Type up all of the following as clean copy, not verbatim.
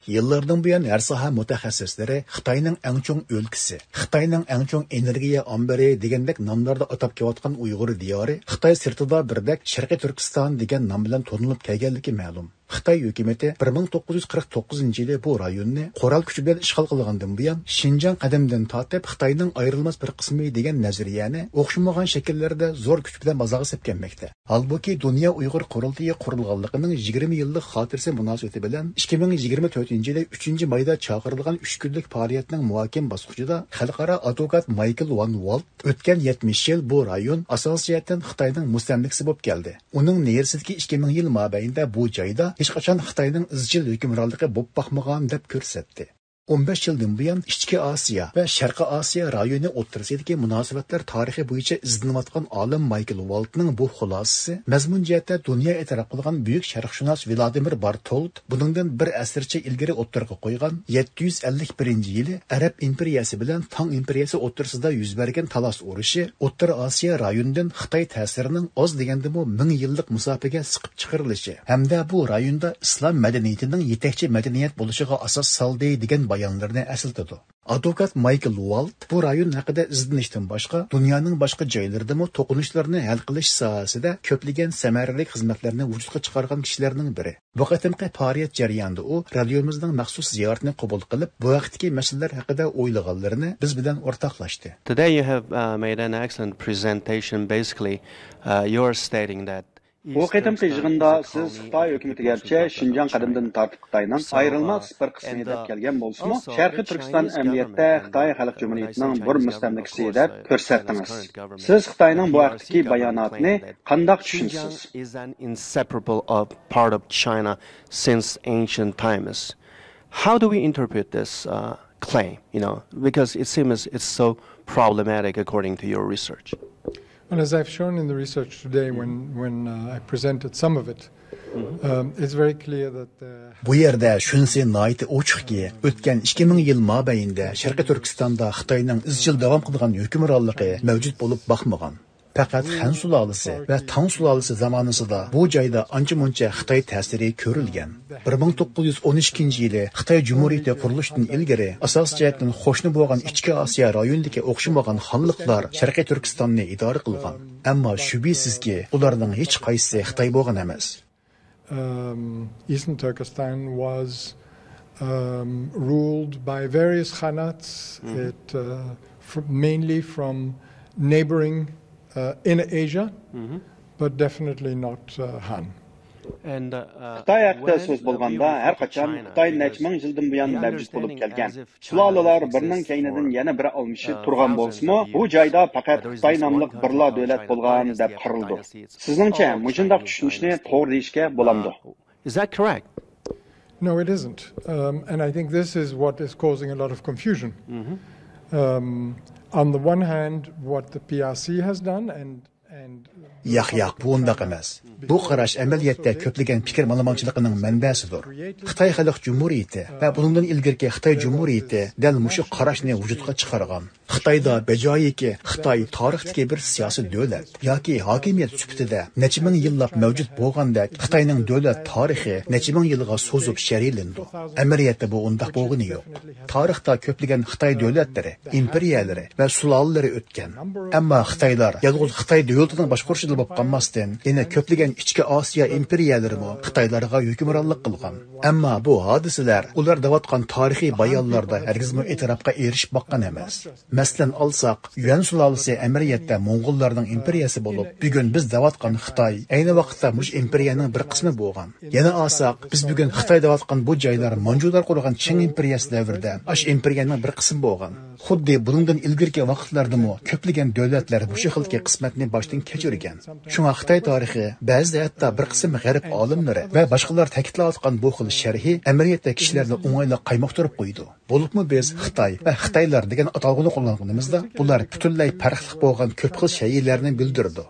Yıllardan buyon her soha mutaxassislari Xitoyning eng chong o'lkasi, Xitoyning eng chong energiya ombari degandek nomlarda atab kelayotgan Uyg'ur diyori Xitoy sirtida birdek Sharqiy Turkiston degan nom bilan to'nilib kelganligi ma'lum. Xitoy hukumati 1949-yili bu rayonni qoral kuch bilan ishg'ol qilgandan buyon Xinjiang qadamdan tortib Xitoyning ayrilmas bir qismi degan nazariyani o'xshamagan shakllarda zo'r kuch bilan bazaga sepganmoqda. Halbuki Dunyo Uyg'ur qurultiyi qurilganligining 20 yillik xotirasi munosabati bilan 2024-yili 3-mayda chaqirilgan 3 kunlik faoliyatning muhokim bosqichida xalqaro advokat Michael Van Walt o'tgan 70 yil bu rayon asosiyatan Xitoyning mustamlikasi bo'lib keldi. Uning nersizki 2000 yil mobaynida bu joyda hech qachon Xitoyning izchil hukmronligi bo'lib boqmagan deb ko'rsatdi. 15 yildan buyon Ichki Osiyo va Sharqiy Osiyo rayoni o'rtasidagi munosabatlar tarixi bo'yicha izlanayotgan olim Michael Waltning bu xulosasi mazmun jihatda dunyo e'tirof qilgan buyuk sharqshunos Vladimir Bartold buningdan bir asrcha ilgari o'ttirga qo'ygan 751-yili Arab imperiyasi bilan Tang imperiyasi o'rtasida yuz bergan talos urushi O'rta Osiyo rayonidan Xitoy ta'sirining oz degandimi 1000 yillik musofaga siqib chiqarilishi hamda bu rayonda islom madaniyatining yetakchi madaniyat bo'lishiga asos soldi degan bayonlarni asıltadi. Advokat Michael Walt bu rayon haqida izlanishdan boshqa dunyoning boshqa joylaridami to'qinishlarni hal qilish sohasida ko'plagan samarali xizmatlarni vujudga chiqargan kishilarning biri. Bu qatimqi faoliyat jarayonida u radiomizning maxsus ziyoratini qabul qilib, bu vaqtdagi masalalar haqida o'ylaganlarini biz bilan o'rtoqlashdi. Today you have made an excellent presentation. Basically, you are stating that Bu qitimqi yig'inda siz Xitoy hukumatigacha Xinjiang qadimdan tortib Xitoyning ayrilmas bir qismi deb kelgan bo'lsa-mu, Sharqiy Turkiston amniyatda Xitoy Xalq Jumhuriyatining bir mustamlikasi deb ko'rsatdingiz. Siz Xitoyning bu vaqtdagi bayonotini qanday tushunasiz? is an inseparable part of China since ancient times. How do we interpret this claim? Because it seems it's so problematic according to your research. Well, as I've shown in the research today, when I presented some of it, it's very clear that Bu yerda shunisi noiti ochiqki, o'tgan 2000 yil mobaynida Sharqiy Turkistonda Xitoyning izchil davom qilgan hukmronligi mavjud bo'lib boqmagan. Faqat Han sulolasi va Tang sulolasi zamonasida bu joyda ancha-muncha Xitoy ta'siri ko'rilgan. 1912-yili Xitoy Jumhuriyati qurilishidan ilgari asos jihatdan qo'shni bo'lgan Ichki Osiyo rayonidagi o'xshamagan xonliqlar Sharqiy Turkistonni idora qilgan. Ammo shubhisizki, ularning hech qaysi Xitoy bo'lgan emas. Eastern Turkestan was ruled by various khanats, mainly from neighboring in Asia, but definitely not Han. Xitoy haqida so'z bo'lganda har qachon Xitoy necha ming yildan buyon mavjud bo'lib kelgan. Sulolalar birining keynidan yana biri almashib turgan bo'lsa-mu, bu joyda faqat Xitoy nomli birla davlat bo'lgan deb qaraldi. Sizningcha mushundaq tushunishni to'g'ri deyishga bo'lamdi? Is that correct? No, it isn't. And I think this is what is causing a lot of confusion. On the one hand, what the PRC has done and Yo'q, bu undaq emas. Bu qarash amaliyotda ko'plagan fikr ma'lumotchiligining manbasidir. Xitoy Xalq Jumhuriyati va bundan ilgirki Xitoy Jumhuriyati dal mushu qarashni vujudga chiqargan. Xitoyda bejoyiki Xitoy tarixdagi bir siyosiy davlat yoki hokimiyat sifatida necha ming yillab mavjud bo'lganda Xitoyning davlat tarixi necha ming yilga so'zib sharhlandi. Amaliyotda bu undaq bo'lgani yo'q. Tarixda ko'plagan Xitoy davlatlari, imperiyalari va sulolalari o'tgan. Ammo Xitoylar yolg'iz Xitoy davlatining boshqarishida bo'lib qolmasdan, yana ko'plagan Ichki Osiyo imperiyalarimi Xitoylarga hukmronlik qilgan. Ammo bu hodisalar ular davatgan tarixiy bayonlarda hargizmi e'tirofga erishib boqqan emas. Masalan olsak, Yuan sulolasi amaliyotda Mo'ng'ullarning imperiyasi bo'lib, bugun biz davatgan Xitoy ayni vaqtda mush imperiyaning bir qismi bo'lgan. Yana olsak, biz bugun Xitoy davatgan bu joylar Manjular qurgan Qing imperiyasi davrida ash imperiyaning bir qismi bo'lgan. Xuddi bundan ilgirki vaqtlardami ko'plagan davlatlar bu xilki qismatni boshdan kechirgan. Shunga Xitoy tarixi ba'zida hatto bir qism g'arb olimlari va boshqalar ta'kidlayotgan bu xil sharhi amaliyotda kishilarni o'ng'ayla qaymoqtirib qo'ydi. Bo'libmi biz Xitoy va Xitoylar degan atalg'uni qo'llanganimizda bular butunlay farqli bo'lgan ko'p xil shaylarni bildirdi.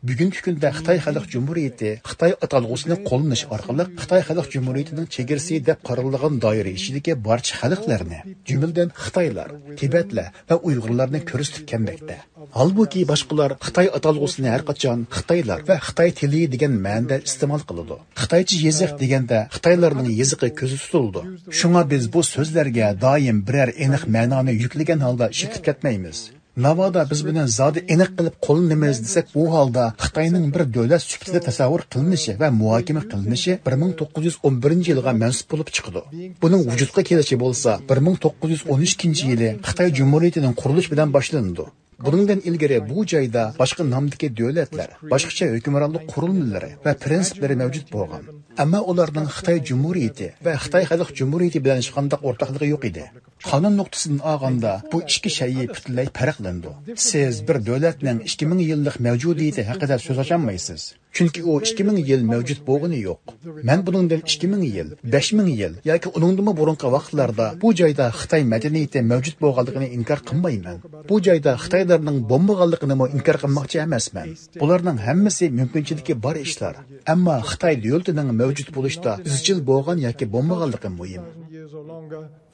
Bugungi kunda Xitoy Xalq Cumhuriyeti Xitoy atalg'usini qo'llanish orqali Xitoy Xalq Cumhuriyetining chegarasi deb qaralgan doira ichidagi barcha xalqlarni, jumladan Xitoylar, Tibetlar va Uyg'urlarni ko'rsatib kelmoqda. Halbuki boshqalar Xitoy atalg'usini har qachon Xitoylar va Xitoy tili degan ma'noda iste'mol qiladi. Xitoycha yeziq deganda Xitoylarning yeziqi ko'zi tutildi. Shunga biz bu so'zlarga doim biror aniq ma'noni yuklagan holda ishlatib ketmaymiz. Navoda biz bilan zodi aniq qilib qo'llanamiz desak, bu holda Xitoyning bir davlat sifatida tasavvur qilinishi va muhokama qilinishi 1911-yilga mansub bo'lib chiqdi. Buning vujudga kelishi bo'lsa 1912-yili Xitoy Jumhuriyatining qurilishi bilan boshlandi. Bundan ilgari bu joyda boshqa nomdagi davlatlar, boshqacha hukmronlik qurilmalari va prinsiplari mavjud bo'lgan. Ammo ularning Xitoy Jumhuriyati va Xitoy Xalq Jumhuriyati bilan hech qanday o'rtoqligi yo'q edi. Qonun nuqtasidan olganda bu ikki shay butunlay farqlandi. Siz bir davlatning 2000 yillik mavjudiyati haqida so'z ocholmaysiz. Chunki u 2000 yil mavjud bo'lgani yo'q. Men buningdan 2000 yil, 5000 yil yoki uningdan burungi vaqtlarda bu joyda Xitoy madaniyati mavjud bo'lganligini inkor qilmayman. Bu joyda Xitoylarning bo'lmaganligini inkor qilmoqchi emasman. Bularning hammasi mumkinchiligi bor ishlar. Ammo Xitoy davlatining mavjud bo'lishda izchil bo'lgan yoki bo'lmaganligi muhim.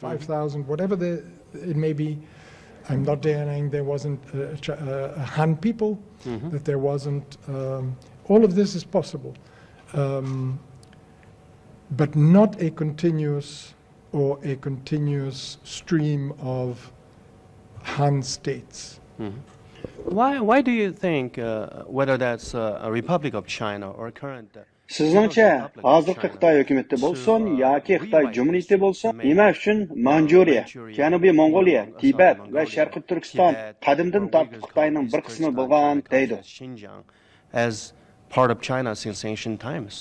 5,000, whatever it may be. I'm not denying there wasn't a Han people, that there wasn't. All of this is possible, but not a continuous stream of Han states. Why do you think whether that's a Republic of China or current? Sizningcha hozirgi Xitoy hukumati bo'lsin yoki Xitoy Jumhuriyati bo'lsin, nima uchun Manjuriya, Janubiy Mongoliya, Tibet va Sharqiy Turkiston qadimdan tortib Xitoyning bir qismi bo'lgan deydi. As part of China since ancient times.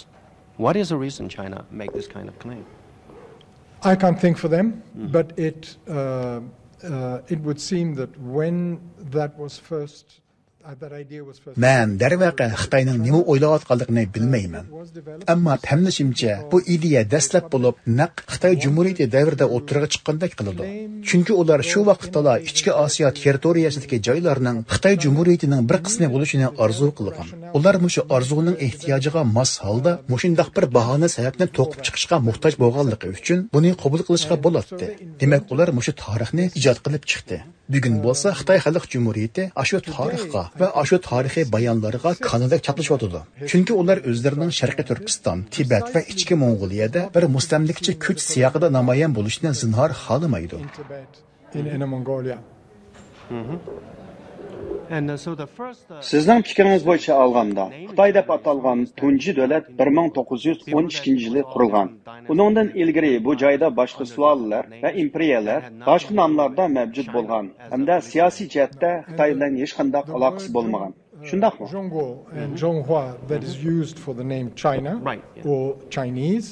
What is the reason China make this kind of claim? I can't think for them, but it would seem that when that was first. Men darvaqa Xitoyning nima o'ylayotganligini bilmayman. Ammo tanlashimcha bu ideya dastlab bo'lib, naq Xitoy Jumhuriyati davrida o'tirg'a chiqqandek qiladi. Chunki ular shu vaqtda ichki Osiyo territoriyasidagi joylarning Xitoy Jumhuriyatining bir qismi bo'lishini orzu qilgan. Ular mushu orzuning ehtiyojiga mos holda mushundaq bir bahona sababni to'qib chiqishga muhtoj bo'lganligi uchun buni qabul qilishga bo'ladi. Demak, ular mushu tarixni ijod qilib chiqdi. Bugun bo'lsa Xitoy Xalq Jumhuriyati ashu tarixga va ashu tarixiy bayonlarga qanday chaplashyotdi. Chunki ular o'zlarining Sharqiy Turkiston, Tibet va ichki Mongoliyada bir mustamlikchi kuch siyog'ida namoyon bo'lishni zinhor xohlamaydi. Sizning fikringiz bo'yicha olganda, Xitoy deb atalgan tunji davlat 1912-yili qurilgan. Uningdan ilgari bu joyda boshqa sulolalar va imperiyalar boshqa nomlarda mavjud bo'lgan, hamda siyosiy jihatda Xitoy bilan hech qanday aloqasi bo'lmagan. Shundaqmi? Zhongguo and Zhonghua that is used for the name China or Chinese.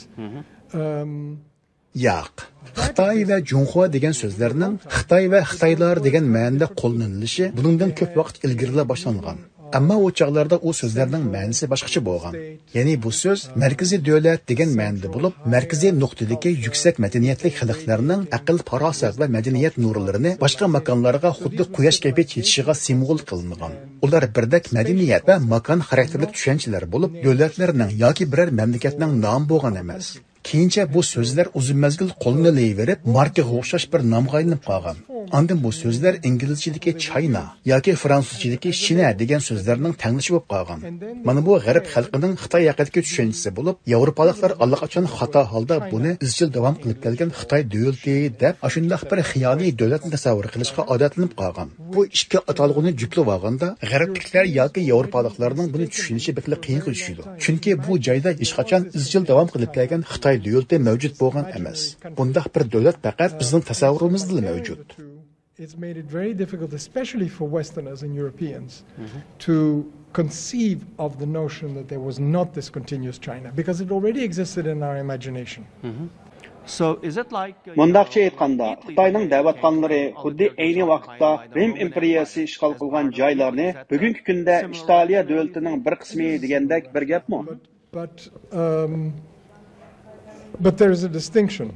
Yo'q. Xitoy va Junxua degan so'zlarning Xitoy va Xitoylar degan ma'noda qo'llanilishi bundan ko'p vaqt ilgari boshlangan. Ammo o chaqlarda o so'zlarning ma'nosi boshqacha bo'lgan. Ya'ni bu so'z markaziy davlat degan ma'noda bo'lib, markaziy nuqtadagi yuksak madaniyatli xalqlarning aql, farosat va madaniyat nurlarini boshqa makonlarga xuddi quyosh kabi chetishiga simvol qilingan. Ular birdak madaniyat va makon xarakterli tushunchalar bo'lib, davlatlarning yoki biror mamlakatning nomi bo'lgan emas. Keyincha bu so'zlar uzun mazgil qo'llanilaverib, markaga o'xshash bir nomga aylanib qolgan. Ondan bu so'zlar inglizchadagi China yoki fransuzchadagi China degan so'zlarning tanglashi bo'lib qolgan. Mana bu g'arb xalqining Xitoy haqidagi tushunchasi bo'lib, Yevropaliklar allaqachon xato holda buni izchil davom qilib kelgan Xitoy davlati deb ashundoq bir xiyoliy davlatni tasavvur qilishga odatlanib qolgan. Bu ikki atalg'uni juklab olganda, g'arbliklar yoki Yevropaliklarning buni tushunishi bekli qiyinga tushadi. Chunki bu joyda hech qachon izchil davom qilib kelgan Xitoy davlati mavjud bo'lgan emas. Bundaq bir davlat faqat bizning tasavvurimizda mavjud. It's made it very difficult, especially for Westerners and Europeans, to conceive of the notion that there was not this continuous China, because it already existed in our imagination. So is it like Mundaqcha aytganda, Xitoyning da'vatxonlari xuddi ayni vaqtda Rim imperiyasi ishg'ol qilgan joylarni bugungi kunda Italiya davlatining bir qismi degandek bir gapmi? But there is a distinction.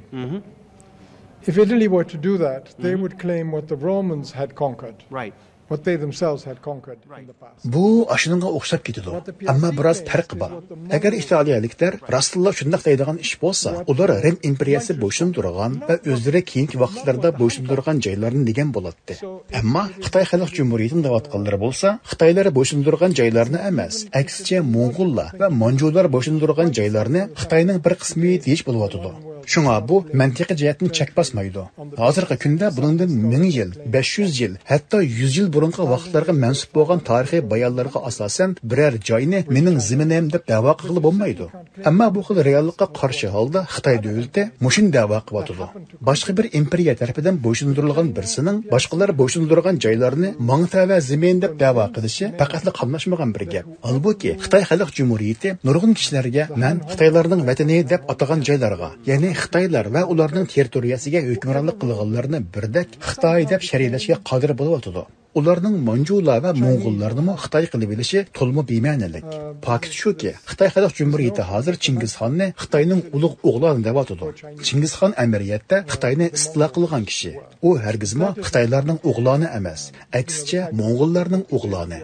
If Italy were to do that, they would claim what the Romans had conquered. Right. what they themselves had conquered in the past. Bu aşınınğa oxşap ketidi. Amma biroz farqi bor. Agar İtaliyaliklar rastilla shundaq deydigan ish bo'lsa, ular Rim imperiyasi bo'ysundirgan va o'zlari keyingi vaqtlarda bo'ysundirgan joylarni degan bo'ladi. Ammo Xitoy Xalq Jumhuriyatining da'vatqanlari bo'lsa, Xitoylar bo'ysundirgan joylarni emas, aksicha Mo'ng'ullar va Manjular bo'ysundirgan joylarni Xitoyning bir qismi deyish bo'lyotdi. Shunga bu mantiqiy jihatdan chek basmaydi. Hozirgi kunda buningdan 1000 yil, 500 yil, hatto 100 yil burungi vaqtlarga mansub bo'lgan tarixiy bayonlarga asosan biror joyni mening ziminim deb da'vo qilib bo'lmaydi. Ammo bu xil reallikqa qarshi holda Xitoy davlati mushin da'vo qilyotdi. Boshqa bir imperiya tarafidan bo'ysundirilgan birsining boshqalar bo'ysundirgan joylarni mangtava zimin deb da'vo qilishi faqat qamlashmagan bir gap. Albuki Xitoy Xalq Jumhuriyati nurg'un kishilarga men Xitoylarning vatani deb atagan joylarga, ya'ni Xitoylar va ularning territoriyasiga hukmronlik qilganlarni birdak Xitoy deb sharhlashga qodir bo'lyotdi. Ularning Manjular va Mo'ng'ullarni Xitoy qilib bilishi to'lma bema'nilik. Fakt shuki, Xitoy Xalq Jumhuriyati hozir Chingizxonni Xitoyning ulug' o'g'loni deb atadi. Chingizxon amiriyatda Xitoyni istilo qilgan kishi. U hargizmo Xitoylarning o'g'loni emas, aksicha Mo'ng'ullarning o'g'loni.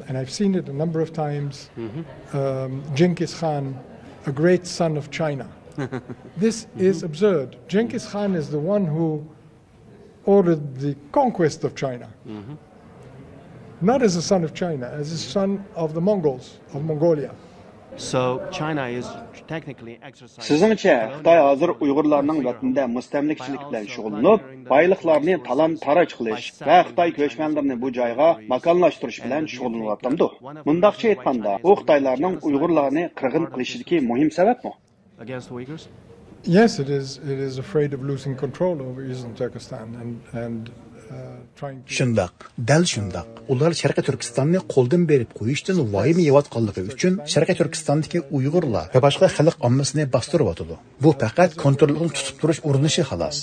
And I've seen it a number of times. Genghis Khan, a great son of China. This is absurd. Genghis Khan is the one who ordered the conquest of China. Not as a son of China, as a son of the Mongols, of Mongolia. So China is technically exercising. Sizningcha Xitoy hozir Uyg'urlarning vatanida mustamlikchilik bilan shug'ullanib, boyliqlarni talon-taroj qilish va Xitoy ko'chmanlarini bu joyga makonlashtirish bilan shug'ullanyapti. Mundaqcha aytganda, bu Xitoylarning Uyg'urlarni qirg'in qilishidagi muhim sababmi? Against Uyghurs? Yes, it is. It is afraid of losing control over Eastern Turkestan and trying to. Shundaq, dal shundaq. Ular Sharqiy Turkistonni qo'ldan berib qo'yishdan vahima yeyotganligi uchun Sharqiy Turkistondagi Uyg'urlar va boshqa xalq ommasini bostiryotdi. Bu faqat kontrolni tutib turish urinishi xolos.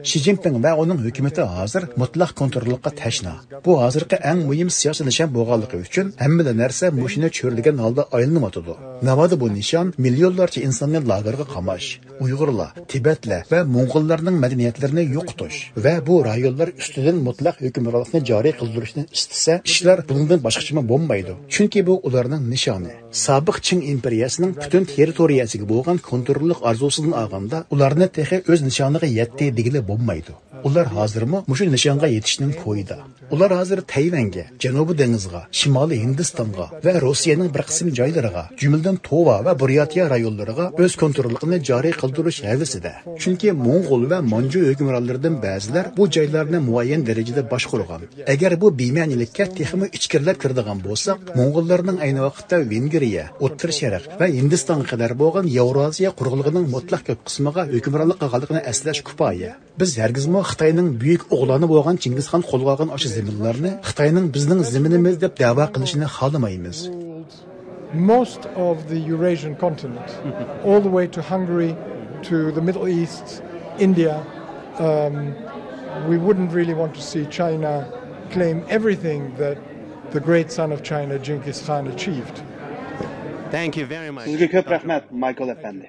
Shi Jinping va uning hukumatı hozir mutlaq kontrolga tashna. Bu hozirgi eng muhim siyosiy nishon bo'lganligi uchun hamma narsa mushini cho'rlagan holda aylanmoqda. Navada bu nishon millionlarcha insonni lagerga qamash, Uyg'urlar, Tibetlar va Mo'ng'ullarning madaniyatlarini yo'qotish va bu rayonlar ustidan mutlaq hukmronlikni joriy qildirishni istasa, ishlar bundan boshqacha bo'lmaydi. Chunki bu ularning nishoni. Sobiq Qing imperiyasining butun territoriyasiga bo'lgan kontrollik orzusidan olganda, ularni texi o'z nishoniga yetdi degili bo'lmaydi. Ular hozirmi mushu nishonga yetishning ko'yida. Ular hozir Tayvanga, Janubiy dengizga, Shimoliy Hindistonga va Rossiyaning bir qism joylariga, jumladan Tova va Buryatiya rayonlariga o'z kontrolligini joriy qildirish havasida. Chunki Mo'ng'ul va Manju hukmronlaridan ba'zilar bu joylarni muayyan darajada boshqargan. Agar bu bema'nilikka texmi ichkirilib kiradigan bo'lsa, Mo'ng'ullarning ayni vaqtda Vengriya, O'rta Sharq va Hindistonga qadar bo'lgan Yevroziya quruqligining mutlaq ko'p qismiga hukmronlik qilganligini eslash kifoya. Biz hargizmo Xitoyning buyuk o'g'loni bo'lgan Chingizxon qo'lga olgan o'sha zaminlarni Xitoyning bizning zaminimiz deb da'vo qilishini xohlamaymiz. Most of the Eurasian continent, all the way to Hungary, to the Middle East, India, we wouldn't really want to see China claim everything that the great son of China, Genghis Khan, achieved. Thank you very much. Sizga ko'p rahmat, Michael Efendi.